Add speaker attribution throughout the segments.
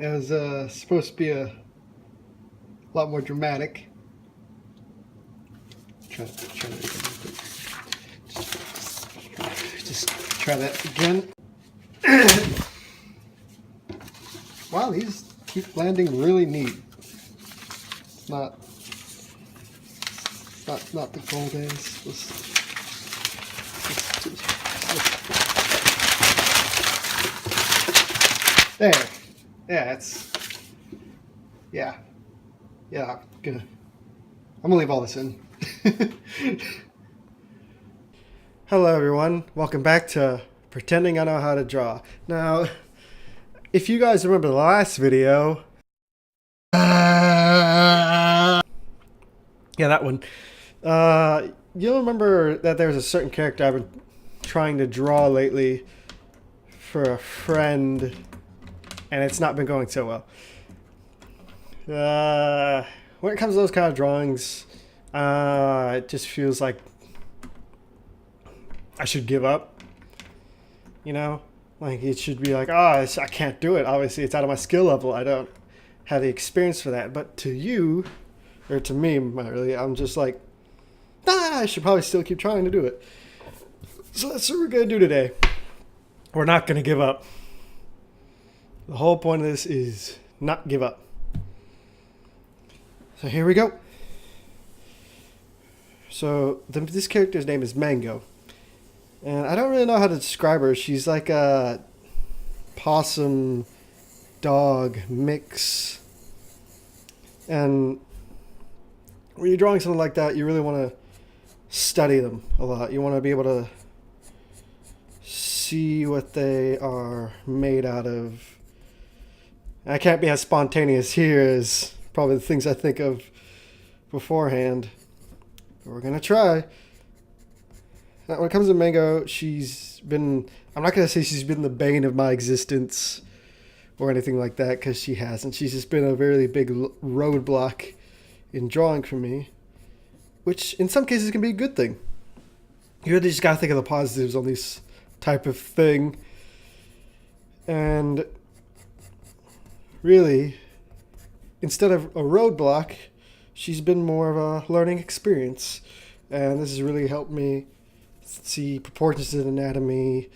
Speaker 1: It was supposed to be a lot more dramatic. Just try that again. Wow, these keep landing really neat. It's not the gold ends. There. Yeah, yeah, good. I'm gonna leave all this in. Hello everyone, welcome back to Pretending I Know How to Draw. Now, if you guys remember the last video, yeah, that one, you'll remember that there's a certain character I've been trying to draw lately for a friend, and it's not been going so well. When it comes to those kind of drawings, it just feels like I should give up. You know, like it should be like, oh, I can't do it. Obviously, it's out of my skill level. I don't have the experience for that. But to you, or to me, really, I'm just like, I should probably still keep trying to do it. So that's what we're gonna do today. We're not gonna give up. The whole point of this is not give up. So here we go. So this character's name is Mango. And I don't really know how to describe her. She's like a possum dog mix. And when you're drawing something like that, you really want to study them a lot. You want to be able to see what they are made out of. I can't be as spontaneous here as probably the things I think of beforehand. But we're going to try. Now, when it comes to Mango, she's been... I'm not going to say she's been the bane of my existence or anything like that, because she hasn't. She's just been a very big roadblock in drawing for me, which in some cases can be a good thing. You really just got to think of the positives on this type of thing. And really, instead of a roadblock, she's been more of a learning experience. And this has really helped me see proportions in anatomy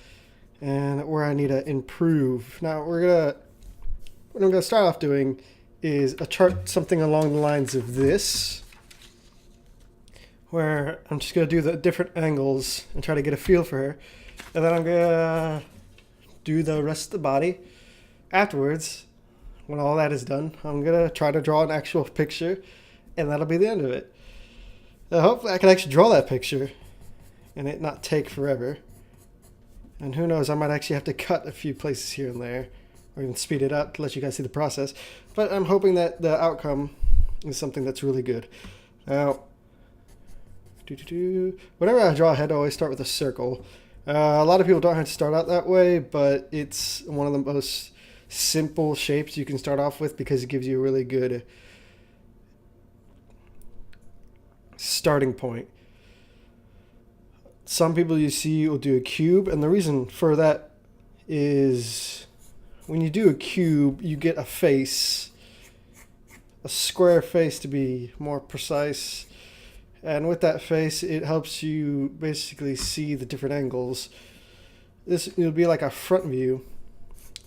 Speaker 1: and where I need to improve. Now what I'm gonna start off doing is a chart something along the lines of this, where I'm just gonna do the different angles and try to get a feel for her, and then I'm gonna do the rest of the body. Afterwards, when all that is done, I'm gonna try to draw an actual picture, and that'll be the end of it. Hopefully I can actually draw that picture and it not take forever. And who knows, I might actually have to cut a few places here and there, or even speed it up to let you guys see the process. But I'm hoping that the outcome is something that's really good. Now, whenever I draw a head, I always start with a circle. A lot of people don't have to start out that way, but it's one of the most simple shapes you can start off with because it gives you a really good starting point. Some people you see will do a cube, and the reason for that is when you do a cube, you get a face, a square face to be more precise. And with that face, it helps you basically see the different angles. This will be like a front view,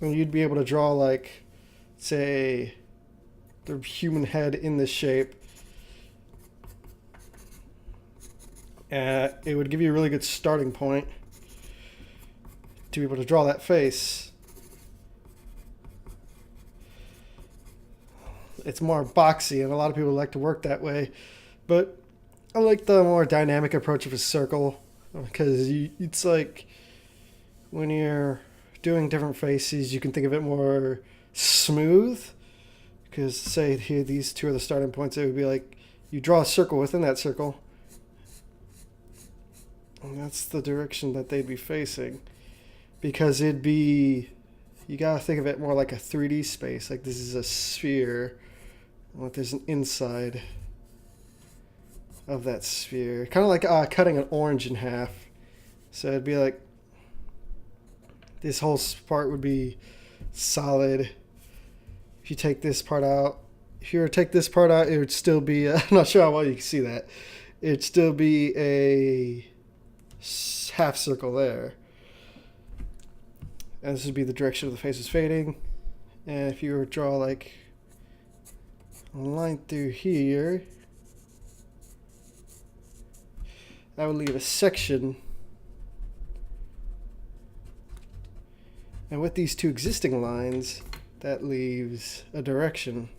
Speaker 1: and you'd be able to draw, like, say, the human head in this shape. It would give you a really good starting point to be able to draw that face. It's more boxy, and a lot of people like to work that way, but I like the more dynamic approach of a circle, because it's like when you're doing different faces, you can think of it more smooth, because say here these two are the starting points. It would be like you draw a circle within that circle, and that's the direction that they'd be facing, because it'd be, you gotta think of it more like a 3D space. Like this is a sphere, and there's an inside of that sphere, kind of like cutting an orange in half. So it'd be like this whole part would be solid, if you take this part out, if you were to take this part out, it would still be, I'm not sure how well you can see that. It'd still be a half circle there. And this would be the direction of the face is fading. And if you were to draw like a line through here, that would leave a section. And with these two existing lines, that leaves a direction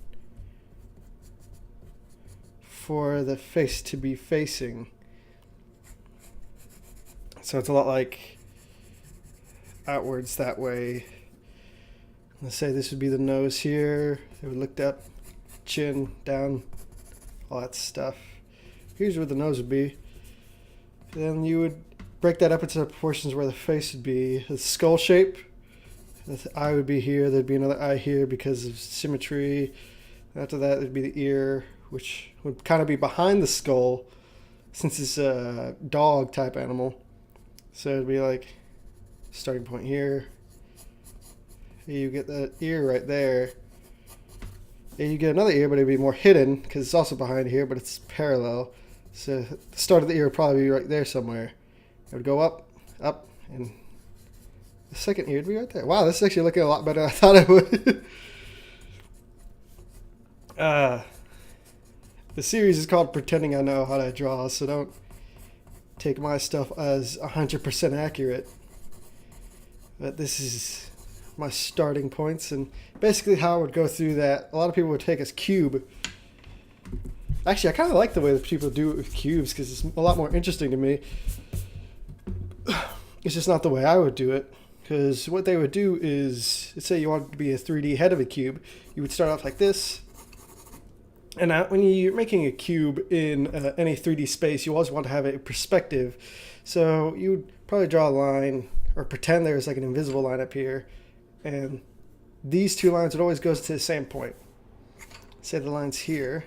Speaker 1: for the face to be facing. So it's a lot like outwards that way. Let's say this would be the nose here. It would look up, chin, down, all that stuff. Here's where the nose would be. Then you would break that up into the proportions where the face would be. The skull shape, the eye would be here. There'd be another eye here because of symmetry. After that, there'd be the ear, which would kind of be behind the skull since it's a dog type animal. So it'd be like starting point here. You get the ear right there. And you get another ear, but it'd be more hidden because it's also behind here, but it's parallel. So the start of the ear would probably be right there somewhere. It would go up, up, and the second ear would be right there. Wow, this is actually looking a lot better than I thought it would. The series is called Pretending I Know How to Draw, so don't take my stuff as 100% accurate. But this is my starting points, and basically how I would go through that. A lot of people would take as cube. Actually, I kind of like the way that people do it with cubes because it's a lot more interesting to me. It's just not the way I would do it, because what they would do is, let's say you want it to be a 3D head of a cube, you would start off like this. And when you're making a cube in any 3D space, you always want to have a perspective. So you would probably draw a line or pretend there's like an invisible line up here. And these two lines would always go to the same point. Say the line's here.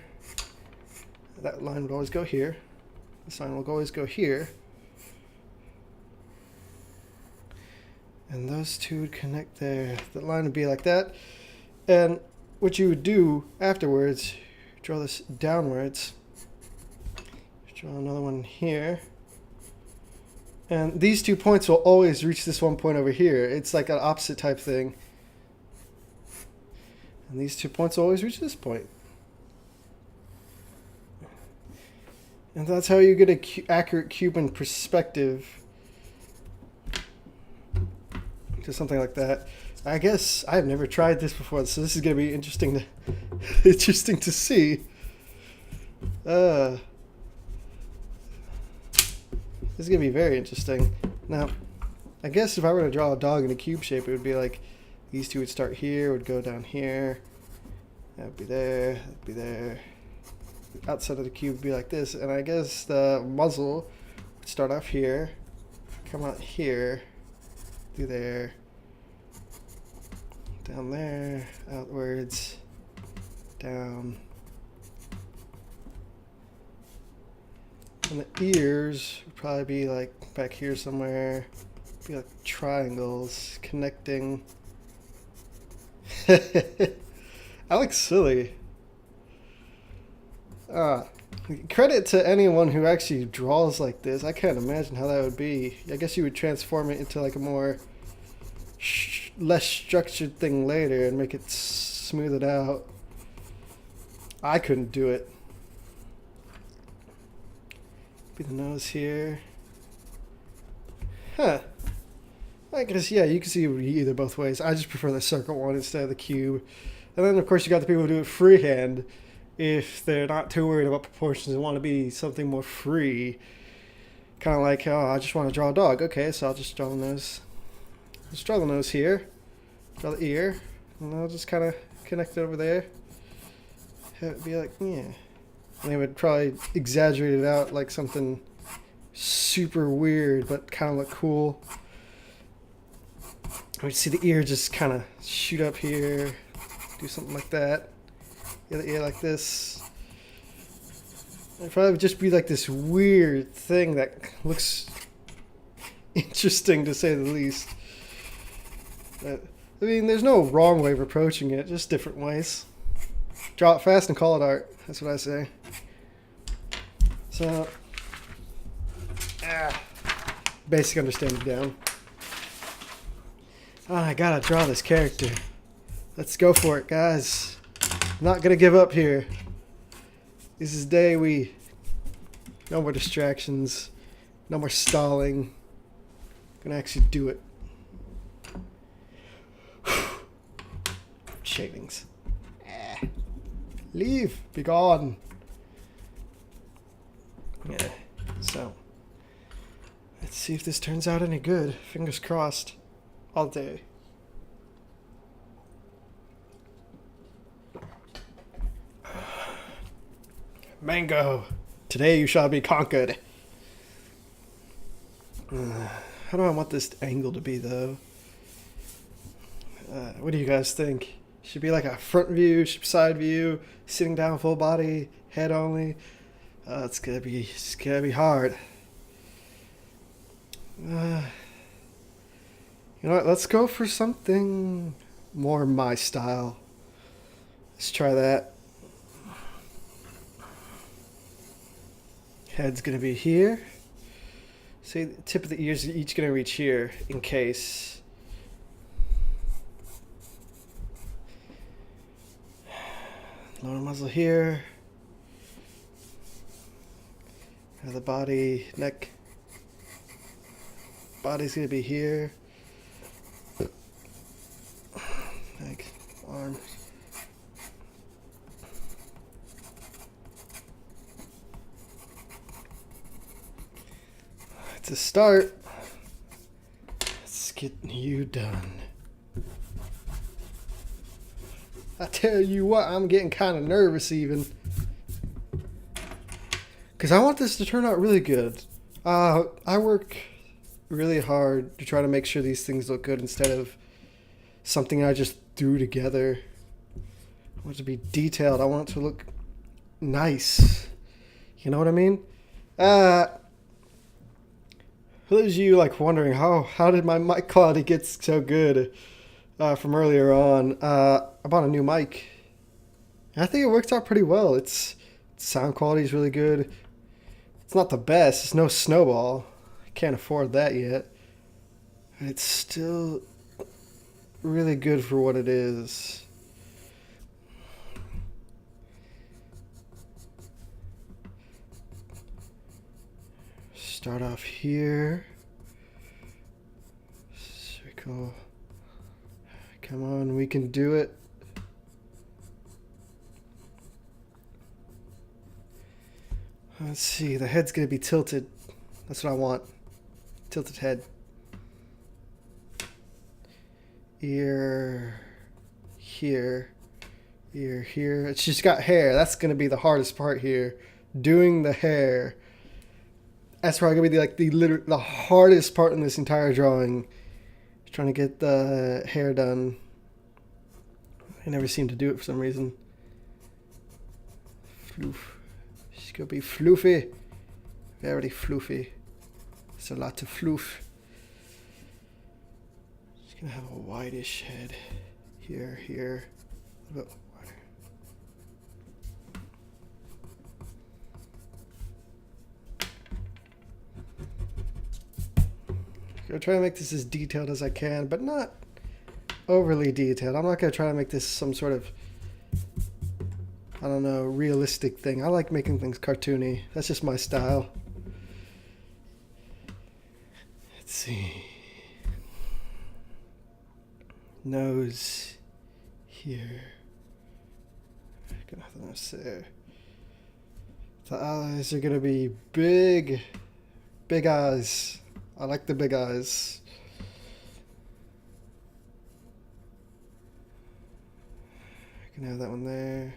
Speaker 1: That line would always go here. This line will always go here. And those two would connect there. The line would be like that. And what you would do afterwards, draw this downwards. Draw another one here. And these 2 points will always reach this one point over here. It's like an opposite type thing. And these 2 points will always reach this point. And that's how you get an accurate cube in perspective. To something like that. I guess I've never tried this before, so this is going to be interesting to see. This is going to be very interesting. Now, I guess if I were to draw a dog in a cube shape, it would be like these two would start here, would go down here. That would be there, that would be there. Outside of the cube would be like this, and I guess the muzzle would start off here, come out here, through there, down there, outwards, down. And the ears would probably be like back here somewhere, be like triangles connecting. That looks silly. Credit to anyone who actually draws like this. I can't imagine how that would be. I guess you would transform it into like a more less structured thing later and make it smooth it out. I couldn't do it. Be the nose here. Huh. I guess, yeah, you can see it either both ways. I just prefer the circle one instead of the cube. And then, of course, you got the people who do it freehand. If they're not too worried about proportions and want to be something more free. Kind of like, oh, I just want to draw a dog. Okay, so I'll just draw the nose. Just draw the nose here. Draw the ear. And I'll just kind of connect it over there. Have it be like, yeah. And they would probably exaggerate it out like something super weird, but kind of look cool. We'd see the ear just kind of shoot up here. Do something like that. The other ear like this. It'd probably just be like this weird thing that looks interesting to say the least. But I mean, there's no wrong way of approaching it, just different ways. Draw it fast and call it art. That's what I say. So, basic understanding down. Oh, I gotta draw this character. Let's go for it, guys. I'm not gonna give up here. This is day we... No more distractions. No more stalling. Gonna actually do it. Shavings. Leave. Be gone. Yeah. So. Let's see if this turns out any good. Fingers crossed. All day. Mango. Today you shall be conquered. How do I want this angle to be, though? What do you guys think? Should be like a front view, side view, sitting down, full body, head only. It's gonna be hard. You know what? Let's go for something more my style. Let's try that. Head's gonna be here. See, the tip of the ears are each gonna reach here in case. Lower muzzle here. The body, neck. Body's gonna be here. Leg, arm. To start, let's get you done. I tell you what, I'm getting kind of nervous even. Because I want this to turn out really good. I work really hard to try to make sure these things look good instead of something I just threw together. I want it to be detailed. I want it to look nice. You know what I mean? For those of you like wondering how did my mic quality get so good from earlier on, I bought a new mic. I think it worked out pretty well. Its sound quality is really good. It's not the best. It's no Snowball. I can't afford that yet. And it's still really good for what it is. Start off here. Circle. Come on, we can do it. Let's see, the head's gonna be tilted. That's what I want. Tilted head. Ear here. Ear here. It's just got hair. That's gonna be the hardest part here. Doing the hair. That's probably gonna be the hardest part in this entire drawing. Trying to get the hair done. I never seem to do it for some reason. Floof. She's gonna be floofy. Very floofy. It's a lot to floof. She's gonna have a whitish head. Here, here. A little bit wider. I'm gonna try to make this as detailed as I can, but not overly detailed. I'm not gonna try to make this some sort of, I don't know, realistic thing. I like making things cartoony. That's just my style. Let's see. Nose here. Got nothing else there. The eyes are gonna be big. Big eyes. I like the big eyes. I can have that one there.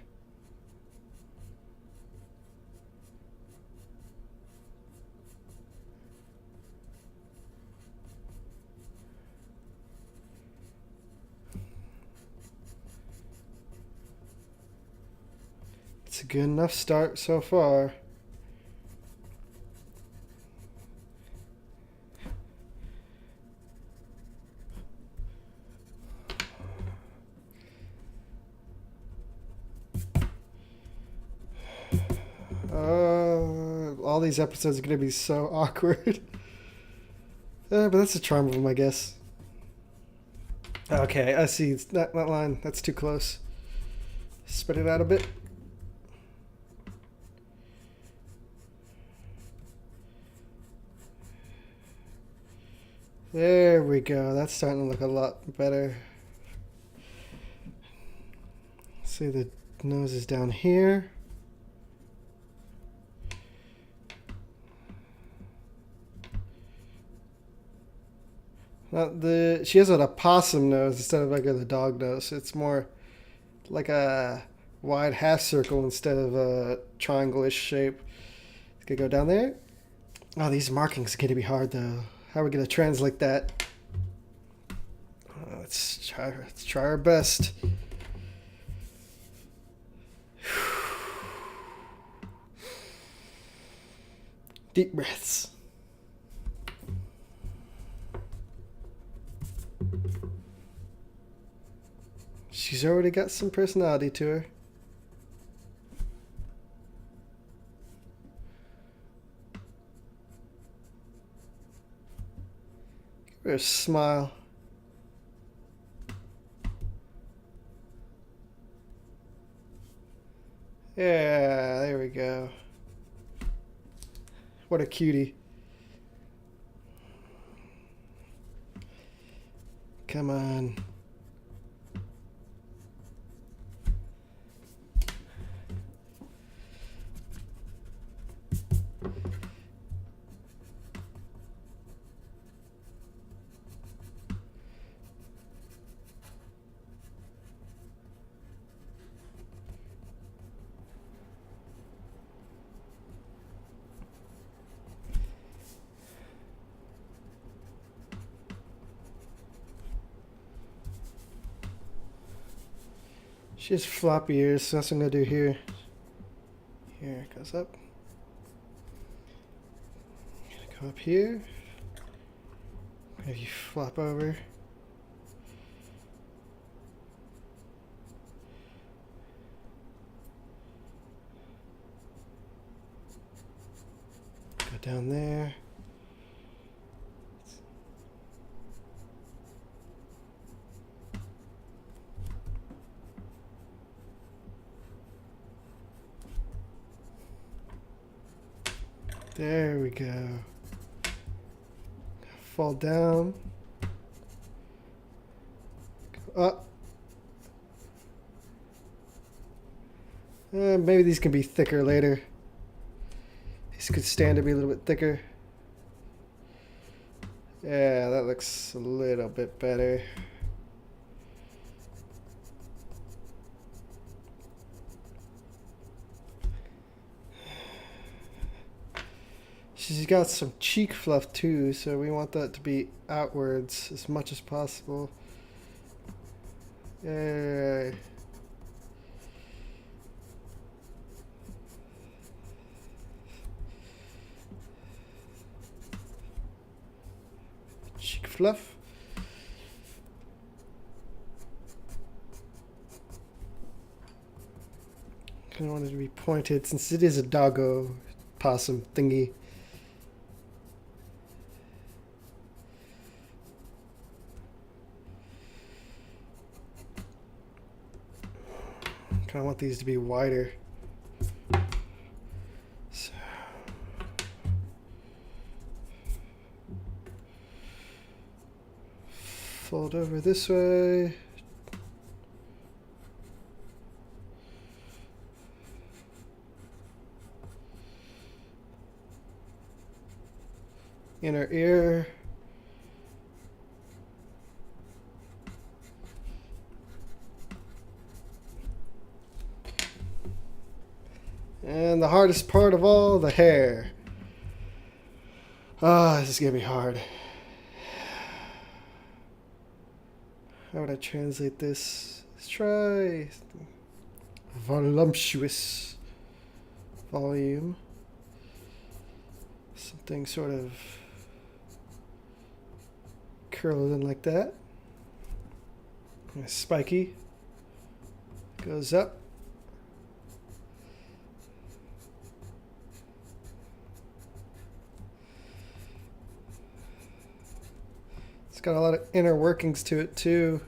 Speaker 1: It's a good enough start so far. these episodes are going to be so awkward. But that's the charm of them, I guess. Okay, I see. That line, that's too close. Spread it out a bit. There we go. That's starting to look a lot better. See, the nose is down here. She has a possum nose instead of like a dog nose. It's more like a wide half circle instead of a triangle-ish shape. It's gonna go down there. Oh, these markings are gonna be hard though. How are we gonna translate that? Let's try our best. Deep breaths. She's already got some personality to her. Give her a smile. Yeah, there we go. What a cutie. Come on. She has floppy ears, so that's what I'm going to do here. Here, it goes up. I'm going to go up here. Maybe flop over. Go down there. There we go. Fall down. Go up. Maybe these can be thicker later. These could stand to be a little bit thicker. Yeah, that looks a little bit better. She's got some cheek fluff too, so we want that to be outwards as much as possible. Yay. Cheek fluff. Kind of want it to be pointed since it is a doggo possum thingy. I want these to be wider. So. Fold over this way. Inner ear. And the hardest part of all, the hair. Ah, this is gonna be hard. How would I translate this? Let's try voluptuous volume. Something sort of curled in like that. And spiky. Goes up. got a lot of inner workings to it too.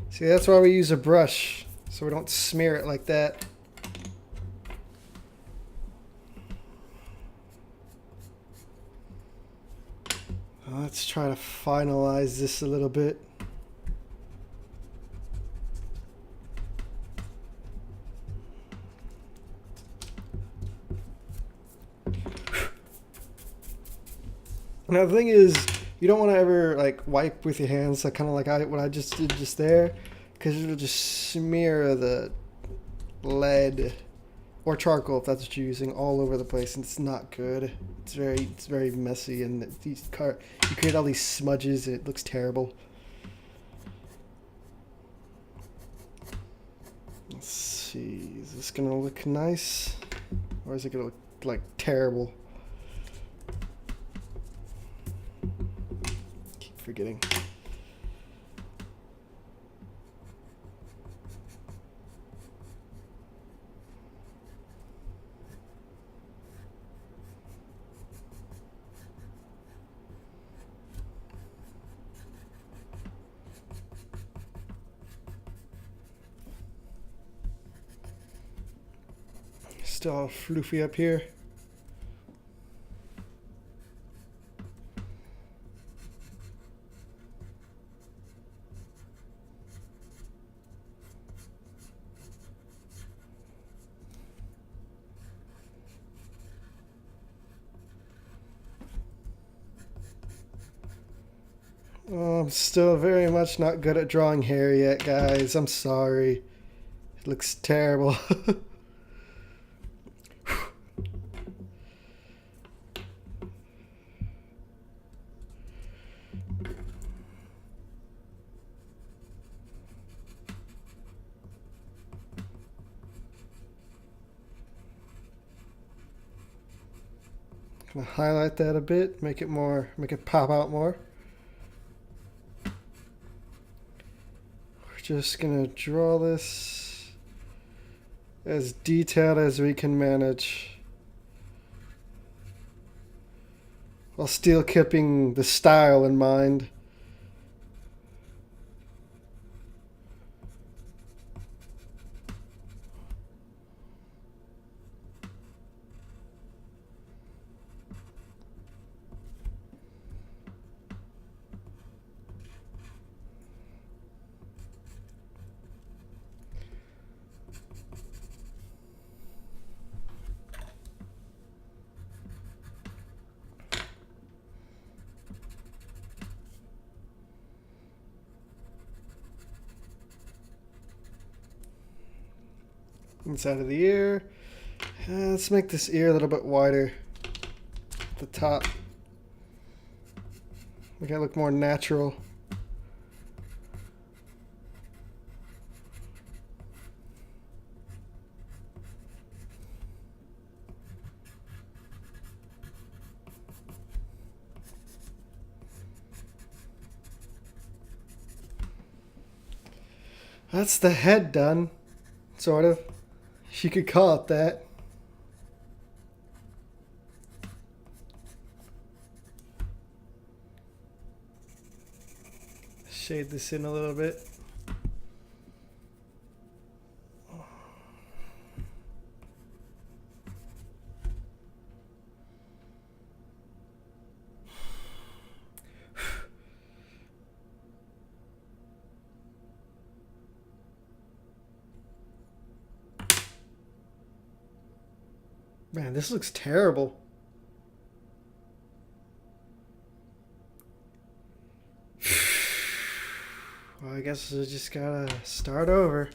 Speaker 1: See, that's why we use a brush, so we don't smear it like that. Let's try to finalize this a little bit. Now the thing is, you don't want to ever like wipe with your hands, like kind of like what I just did just there, because it'll just smear the lead or charcoal, if that's what you're using, all over the place, and it's not good. It's very messy, and you create all these smudges, and it looks terrible. Let's see, is this gonna look nice, or is it gonna look like terrible? Keep forgetting. Still all floofy up here. Oh, I'm still very much not good at drawing hair yet, guys. I'm sorry. It looks terrible. Gonna highlight that a bit, make it pop out more. We're just gonna draw this as detailed as we can manage, while still keeping the style in mind. Inside of the ear. Let's make this ear a little bit wider at the top. Make it look more natural. That's the head done, sort of. You could call it that. Shade this in a little bit. Man, this looks terrible. Well, I guess I just gotta start over.